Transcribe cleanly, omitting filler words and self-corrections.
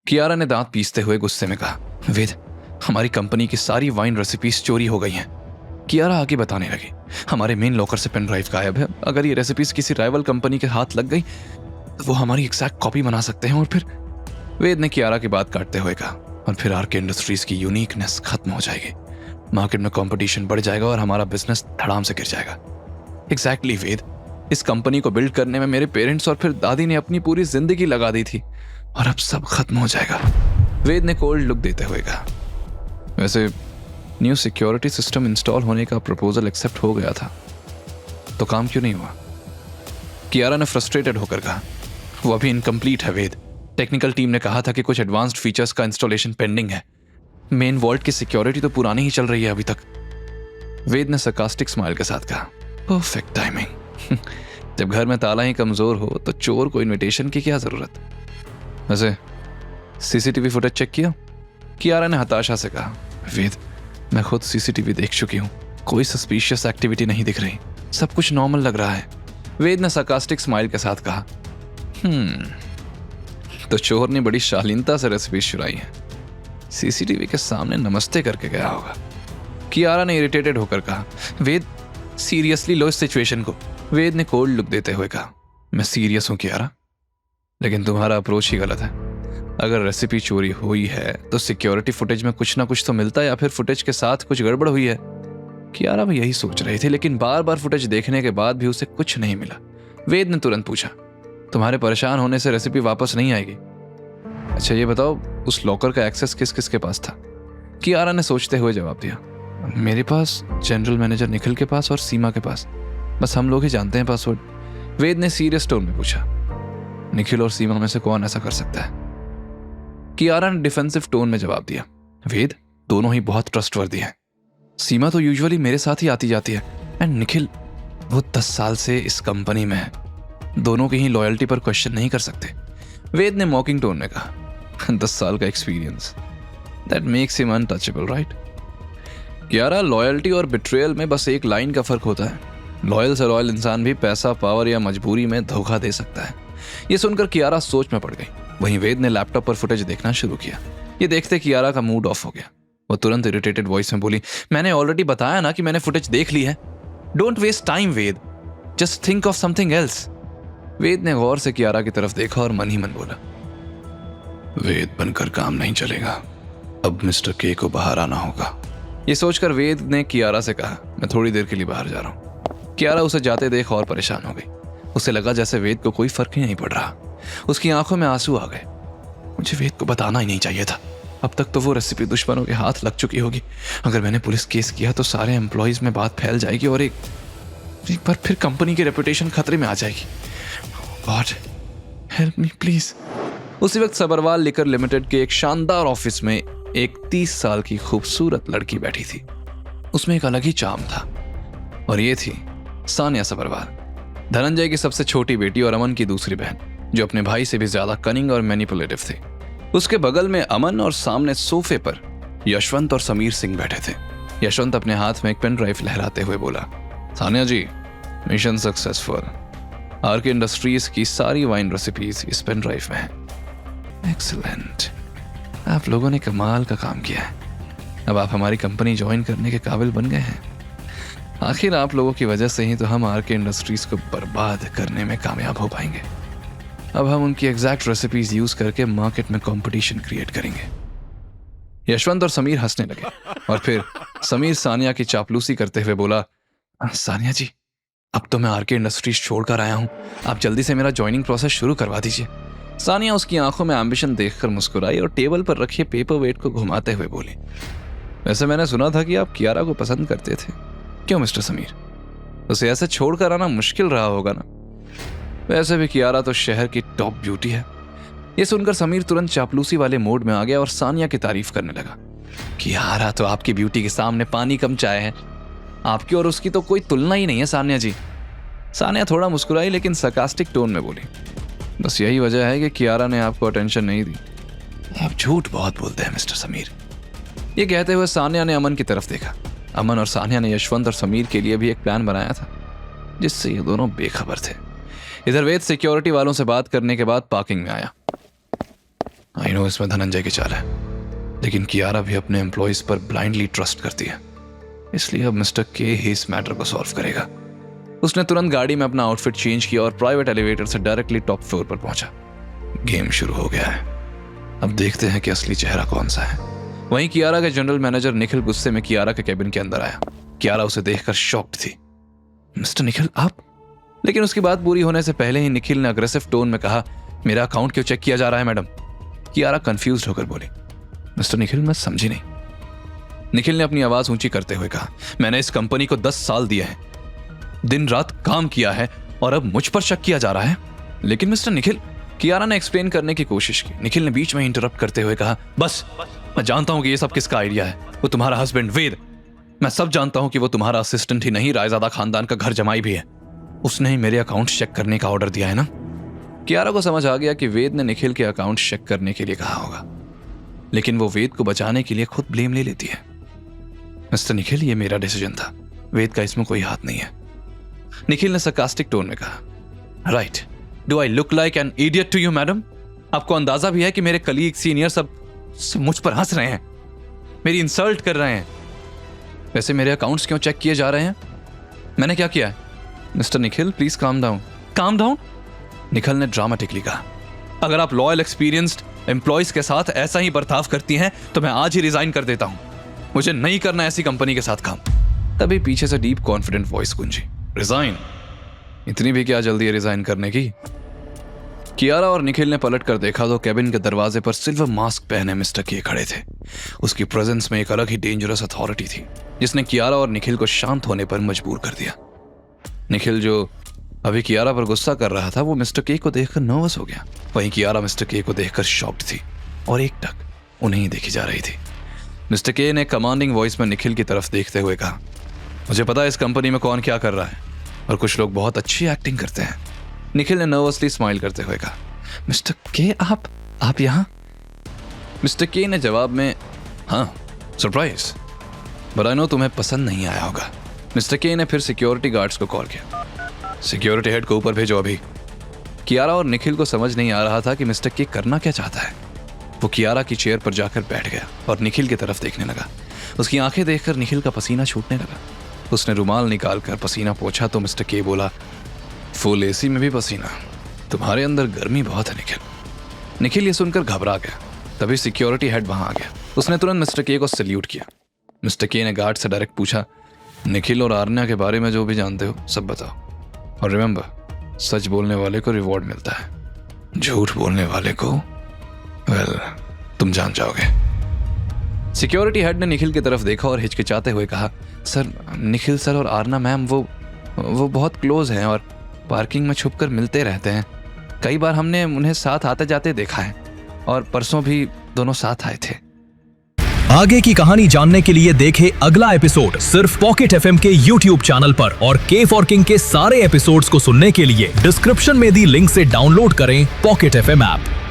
कियारा ने दांत पीसते हुए गुस्से में कहा, वेद, हमारी कंपनी की सारी वाइन रेसिपीज चोरी हो गई हैं। कियारा आगे बताने लगी, हमारे मेन लॉकर से पेन ड्राइव गायब है। अगर ये रेसिपीज किसी राइवल कंपनी के हाथ लग गई तो वो हमारी एग्जैक्ट कॉपी बना सकते हैं और फिर। वेद ने कियारा की बात काटते हुए कहा, और फिर आरके इंडस्ट्रीज की यूनिकनेस खत्म हो जाएगी, मार्केट में कंपटीशन बढ़ जाएगा और हमारा बिजनेस धड़ाम से गिर जाएगा। एग्जैक्टली वेद, इस कंपनी को बिल्ड करने में मेरे पेरेंट्स और फिर दादी ने अपनी पूरी जिंदगी लगा दी थी और अब सब खत्म हो जाएगा। वेद ने कोल्ड लुक देते हुए कहा, वैसे न्यू सिक्योरिटी सिस्टम इंस्टॉल होने का प्रपोजल एक्सेप्ट हो गया था, तो काम क्यों नहीं हुआ? कियारा ने फ्रस्ट्रेटेड होकर कहा, वो अभी इनकम्प्लीट है वेद। टेक्निकल टीम ने कहा था कि कुछ एडवांस्ड फीचर्स का इंस्टॉलेशन पेंडिंग है। मेन वॉल्ट की सिक्योरिटी तो पुरानी ही चल रही है अभी तक। वेद ने सरकास्टिक स्माइल के साथ कहा, परफेक्ट टाइमिंग। जब घर में ताला ही कमजोर हो तो चोर को इनविटेशन की क्या जरूरत? वैसे सीसीटीवी फुटेज चेक किया? कियारा ने हताशा से कहा, वेद, मैं खुद सीसीटीवी देख चुकी हूँ, कोई सस्पिशियस एक्टिविटी नहीं दिख रही, सब कुछ नॉर्मल लग रहा है। वेद ने सरकास्टिक स्माइल के साथ कहा, तो चोर ने बड़ी शालीनता से रेसिपी चुराई है, सीसीटीवी के सामने नमस्ते करके गया होगा। कियारा ने इरिटेटेड होकर कहा, वेद सीरियसली लो इस सिचुएशन को। वेद ने कोल्ड लुक देते हुए कहा, मैं सीरियस हूं कियारा, लेकिन तुम्हारा अप्रोच ही गलत है। अगर रेसिपी चोरी हुई है तो सिक्योरिटी फुटेज में कुछ ना कुछ तो मिलता है, या फिर फुटेज के साथ कुछ गड़बड़ हुई है। कियारा भी यही सोच रही थी, लेकिन बार बार फुटेज देखने के बाद भी उसे कुछ नहीं मिला। वेद ने तुरंत पूछा, तुम्हारे परेशान होने से रेसिपी वापस नहीं आएगी? अच्छा ये बताओ, उस लॉकर का एक्सेस किस किस के पास था? कियारा ने सोचते हुए जवाब दिया, मेरे पास, जनरल मैनेजर निखिल के पास और सीमा के पास, बस हम लोग ही जानते हैं पासवर्ड। वेद ने सीरियस टोन में पूछा, निखिल और सीमा में से कौन ऐसा कर सकता है? कियारा ने डिफेंसिव टोन में जवाब दिया, वेद, दोनों ही बहुत ट्रस्टवर्दी हैं। सीमा तो यूजुअली मेरे साथ ही आती जाती है, एंड निखिल, वो 10 साल से इस कंपनी में है, दोनों की ही लॉयल्टी पर क्वेश्चन नहीं कर सकते। वेद ने मॉकिंग टोन में कहा, 10 साल का experience, that makes him untouchable, right? Kiara, loyalty और बिट्रेयल में बस एक लाइन का फर्क होता है। लॉयल से लॉयल इंसान भी पैसा, पावर या मजबूरी में धोखा दे सकता है। यह सुनकर कियारा सोच में पड़ गई। वहीं वेद ने लैपटॉप पर फुटेज देखना शुरू किया। ये देखते कियारा का मूड ऑफ हो गया। वो तुरंत इरिटेटेड वॉइस में बोली, मैंने ऑलरेडी बताया ना कि मैंने फुटेज देख ली है। Don't waste time Ved, just think of something else. Ved ने गौर से कियारा की तरफ देखा और मन ही मन बोला, वेद बनकर काम नहीं चलेगा, अब मिस्टर के को बाहर आना होगा। ये सोचकर वेद ने कियारा से कहा, मैं थोड़ी देर के लिए बाहर जा रहा हूँ। कियारा उसे जाते देख और परेशान हो गई। उसे लगा जैसे वेद को कोई फर्क ही नहीं पड़ रहा। उसकी आंखों में आंसू आ गए। मुझे वेद को बताना ही नहीं चाहिए था। अब तक तो वो रेसिपी दुश्मनों के हाथ लग चुकी होगी। अगर मैंने पुलिस केस किया तो सारे एम्प्लॉइज में बात फैल जाएगी और एक बार फिर कंपनी की रेपुटेशन खतरे में आ जाएगी। God help me please. उसी वक्त सबरवाल लिकर लिमिटेड के एक शानदार ऑफिस में एक 30 साल की खूबसूरत लड़की बैठी थी। उसमें एक अलग ही चार्म था और ये थी सानिया सबरवाल, धनंजय की सबसे छोटी बेटी और अमन की दूसरी बहन, जो अपने भाई से भी ज्यादा कनिंग और मैनिपुलेटिव थे। उसके बगल में अमन और सामने सोफे पर यशवंत और समीर सिंह बैठे थे। यशवंत अपने हाथ में एक पेन ड्राइव लहराते हुए बोला, सानिया जी, मिशन सक्सेसफुल। आरके इंडस्ट्रीज की सारी वाइन रेसिपीज इस पेन ड्राइव में है। एक्सीलेंट, आप लोगों ने कमाल का काम किया है। अब आप हमारी कंपनी ज्वाइन करने के काबिल बन गए हैं। आखिर आप लोगों की वजह से ही तो हम आरके इंडस्ट्रीज को बर्बाद करने में कामयाब हो पाएंगे। अब हम उनकी एग्जैक्ट रेसिपीज यूज करके मार्केट में कंपटीशन क्रिएट करेंगे। यशवंत और समीर हंसने लगे और फिर समीर सानिया की चापलूसी करते हुए बोला, सानिया जी, अब तो मैं आरके इंडस्ट्रीज छोड़कर आया हूं, आप जल्दी से मेरा ज्वाइनिंग प्रोसेस शुरू करवा दीजिए। सानिया उसकी आंखों में एम्बिशन देखकर मुस्कुराई और टेबल पर रखे पेपर वेट को घुमाते हुए बोली, वैसे मैंने सुना था कि आप कियारा को पसंद करते थे, क्यों मिस्टर समीर? उसे ऐसे छोड़कर आना मुश्किल रहा होगा ना? वैसे भी कियारा तो शहर की टॉप ब्यूटी है। ये सुनकर समीर तुरंत चापलूसी वाले मोड में आ गया और सानिया की तारीफ करने लगा। कियारा तो आपकी ब्यूटी के सामने पानी कम चाय है, आपकी और उसकी तो कोई तुलना ही नहीं है सानिया जी। सानिया थोड़ा मुस्कुराई लेकिन सरकास्टिक टोन में बोली, बस यही वजह है कि कियारा ने आपको अटेंशन नहीं दी। आप झूठ बहुत बोलते हैं मिस्टर समीर। ये कहते हुए सानिया ने अमन की तरफ देखा। अमन और सानिया ने यशवंत और समीर के लिए भी एक प्लान बनाया था, जिससे ये दोनों बेखबर थे। इधर वेद सिक्योरिटी वालों से बात करने के बाद पार्किंग में आया। आई नो इसमें धनंजय की चाल है, लेकिन कियारा भी अपने एम्प्लॉयज पर ब्लाइंडली ट्रस्ट करती है, इसलिए अब मिस्टर के ही इस मैटर को सॉल्व करेगा। उसने तुरंत गाड़ी में अपना आउटफिट चेंज किया और प्राइवेट एलिवेटर से डायरेक्टली टॉप फ्लोर पर पहुंचा। गेम शुरू हो गया है, अब देखते हैं कि असली चेहरा कौन सा है। वहीं कियारा का जनरल मैनेजर निखिल गुस्से में कियारा के कैबिन के अंदर आया। कियारा उसे देखकर शॉक्ड थी। मिस्टर निखिल आप? लेकिन उसकी बात पूरी होने से पहले ही निखिल ने अग्रेसिव टोन में कहा, मेरा अकाउंट क्यों चेक किया जा रहा है मैडम? कियारा कंफ्यूज होकर बोली, मिस्टर निखिल मैं समझी नहीं। निखिल ने अपनी आवाज ऊंची करते हुए कहा, मैंने इस कंपनी को 10 साल दिए हैं, दिन रात काम किया है और अब मुझ पर शक किया जा रहा है। लेकिन मिस्टर निखिल, कियारा ने एक्सप्लेन करने की कोशिश की। निखिल ने बीच में इंटरप्ट करते हुए कहा, बस मैं जानता हूं कि ये सब किसका आइडिया है। वो तुम्हारा हस्बैंड वेद, मैं सब जानता हूं कि वो तुम्हारा असिस्टेंट ही नहीं, रायजादा खानदान का घर जमाई भी है। उसने ही मेरे अकाउंट चेक करने का ऑर्डर दिया है ना। कियारा को समझ आ गया कि वेद ने निखिल के अकाउंट चेक करने के लिए कहा होगा, लेकिन वो वेद को बचाने के लिए खुद ब्लेम ले लेती है। मिस्टर निखिल, ये मेरा डिसीजन था, वेद का इसमें कोई हाथ नहीं है। निखिल ने sarcastic टोन में कहा, right, do I look like an idiot to you madam? आपको अंदाजा भी है कि मेरे कलीग सीनियर सब मुझ पर हंस रहे हैं, मेरी इंसल्ट कर रहे हैं। वैसे मेरे अकाउंट्स क्यों चेक किए जा रहे हैं? मैंने क्या किया है? Mister Nikhil please calm down. Calm down? Nikhil ने ड्रामेटिकली कहा, अगर आप लॉयल एक्सपीरियंस्ड एम्प्लॉयज के साथ ऐसा ही बर्ताव करती हैं तो मैं आज ही रिजाइन कर देता हूं। मुझे नहीं करना ऐसी कंपनी के साथ काम। तभी पीछे से डीप कॉन्फिडेंट वॉइस गूंजी, रिजाइन? इतनी भी क्या जल्दी है रिजाइन करने की? कियारा और निखिल ने पलट कर देखा तो कैबिन के दरवाजे पर सिल्वर मास्क पहने मिस्टर के खड़े थे। उसकी प्रेजेंस में एक अलग ही डेंजरस अथॉरिटी थी, जिसने कियारा और निखिल को शांत होने पर मजबूर कर दिया। निखिल, जो अभी कियारा पर गुस्सा कर रहा था, वो मिस्टर के को देखकर नर्वस हो गया। वहीं कियारा मिस्टर के को देखकर शॉक्ड थी और एकटक उन्हें ही देखी जा रही थी। मिस्टर के ने कमांडिंग वॉइस में निखिल की तरफ देखते हुए कहा, मुझे पता है इस कंपनी में कौन क्या कर रहा है और कुछ लोग बहुत अच्छी एक्टिंग करते हैं। निखिल ने नर्वसली स्माइल करते हुए कहा, मिस्टर के आप यहाँ? मिस्टर के ने जवाब में, हाँ सरप्राइज, बट आई नो तुम्हें पसंद नहीं आया होगा। मिस्टर के ने फिर सिक्योरिटी गार्ड्स को कॉल किया, सिक्योरिटी हेड को ऊपर भेजो अभी। कियारा और निखिल को समझ नहीं आ रहा था कि मिस्टर के करना क्या चाहता है। वो कियारा की चेयर पर जाकर बैठ गया और निखिल की तरफ देखने लगा। उसकी आंखें देखकर निखिल का पसीना छूटने लगा। उसने रुमाल निकालकर पसीना पोंछा तो मिस्टर के बोला, फुल एसी में भी पसीना, तुम्हारे अंदर गर्मी बहुत है निखिल। निखिल ये सुनकर घबरा गया। तभी सिक्योरिटी हेड वहां आ गया। उसने तुरंत मिस्टर के को सैल्यूट किया। मिस्टर के ने गार्ड से डायरेक्ट पूछा, निखिल और आर्या के बारे में जो भी जानते हो सब बताओ, और रिमेंबर, सच बोलने वाले को रिवॉर्ड मिलता है, झूठ बोलने वाले को वेल तुम जान जाओगे। सिक्योरिटी हेड ने निखिल की तरफ देखा और हिचकिचाते हुए कहा, सर निखिल सर और आर्या मैम वो बहुत क्लोज हैं और पार्किंग में छुपकर मिलते रहते हैं। कई बार हमने उन्हें साथ आते जाते देखा है और परसों भी दोनों साथ आए थे। आगे की कहानी जानने के लिए देखें अगला एपिसोड सिर्फ पॉकेट एफएम के YouTube चैनल पर, और के फॉर किंग के सारे एपिसोड्स को सुनने के लिए डिस्क्रिप्शन में दी लिंक से डाउनलोड करें पॉकेट एफएम ऐप।